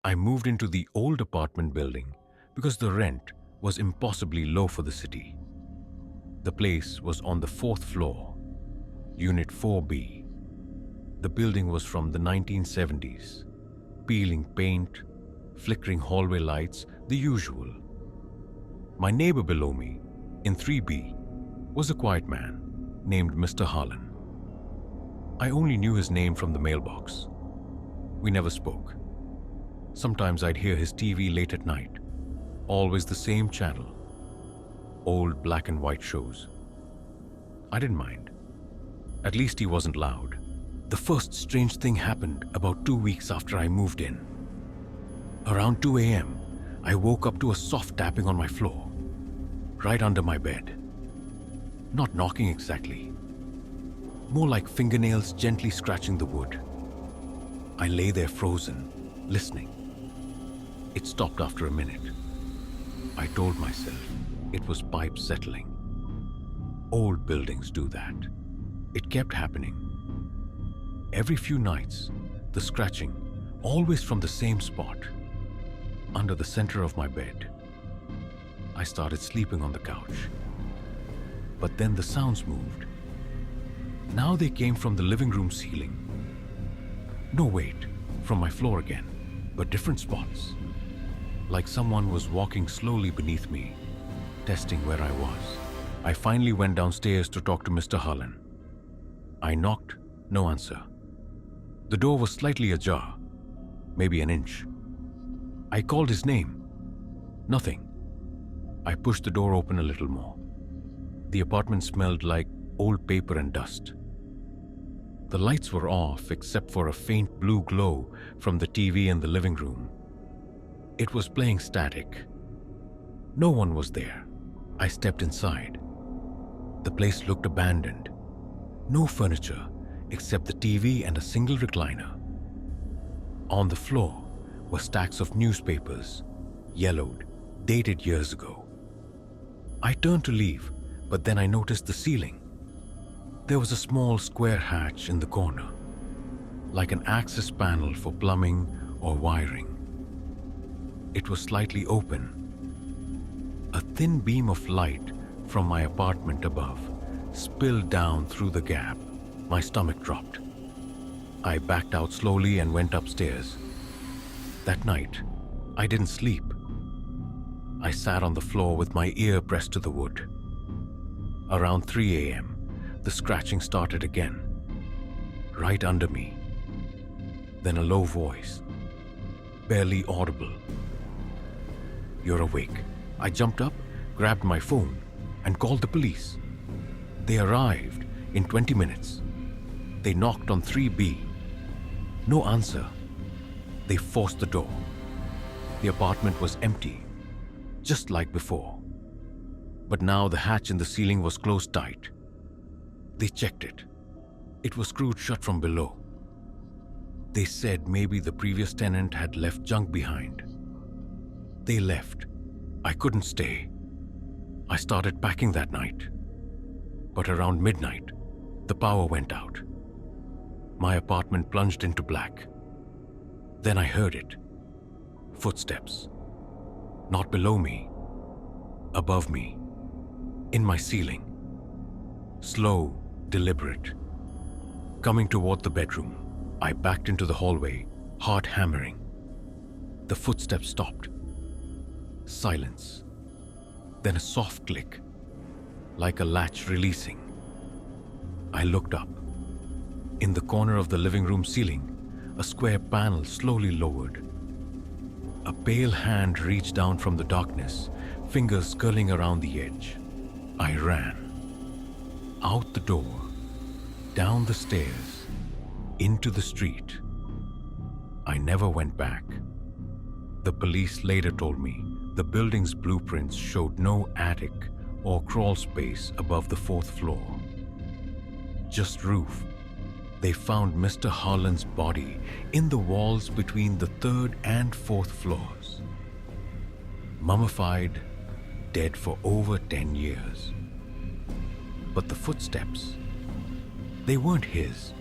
I moved into the old apartment building because the rent was impossibly low for the city. The place was on the fourth floor, Unit 4B. The building was from the 1970s. Peeling paint, flickering hallway lights, the usual. My neighbor below me, in 3B, was a quiet man named Mr. Harlan. I only knew his name from the mailbox. We never spoke. Sometimes I'd hear his TV late at night, always the same channel, old black and white shows. I didn't mind. At least he wasn't loud. The first strange thing happened about 2 weeks after I moved in. Around 2 a.m., I woke up to a soft tapping on my floor, right under my bed. Not knocking exactly, more like fingernails gently scratching the wood. I lay there frozen, listening. It stopped after a minute. I told myself it was pipes settling. Old buildings do that. It kept happening. Every few nights, the scratching, always from the same spot, under the center of my bed. I started sleeping on the couch. But then the sounds moved. Now they came from the living room ceiling. No, wait, from my floor again, but different spots. Like someone was walking slowly beneath me, testing where I was. I finally went downstairs to talk to Mr. Harlan. I knocked, no answer. The door was slightly ajar, maybe an inch. I called his name. Nothing. I pushed the door open a little more. The apartment smelled like old paper and dust. The lights were off except for a faint blue glow from the TV in the living room. It was playing static. No one was there. I stepped inside. The place looked abandoned. No furniture except the TV and a single recliner. On the floor were stacks of newspapers, yellowed, dated years ago. I turned to leave, but then I noticed the ceiling. There was a small square hatch in the corner, like an access panel for plumbing or wiring. It was slightly open. A thin beam of light from my apartment above spilled down through the gap. My stomach dropped. I backed out slowly and went upstairs. That night, I didn't sleep. I sat on the floor with my ear pressed to the wood. Around 3 a.m., the scratching started again, right under me. Then a low voice, barely audible. "You're awake." I jumped up, grabbed my phone, and called the police. They arrived in 20 minutes. They knocked on 3B. No answer. They forced the door. The apartment was empty, just like before. But now the hatch in the ceiling was closed tight. They checked it. It was screwed shut from below. They said maybe the previous tenant had left junk behind. They left. I couldn't stay. I started packing that night. But around midnight, the power went out. My apartment plunged into black. Then I heard it. Footsteps. Not below me. Above me. In my ceiling. Slow, deliberate. Coming toward the bedroom, I backed into the hallway, heart hammering. The footsteps stopped. Silence. Then a soft click, like a latch releasing. I looked up. In the corner of the living room ceiling, a square panel slowly lowered. A pale hand reached down from the darkness, fingers curling around the edge. I ran. Out the door, down the stairs, into the street. I never went back. The police later told me the building's blueprints showed no attic or crawl space above the fourth floor. Just roof. They found Mr. Harlan's body in the walls between the third and fourth floors. Mummified, dead for over 10 years. But the footsteps, they weren't his.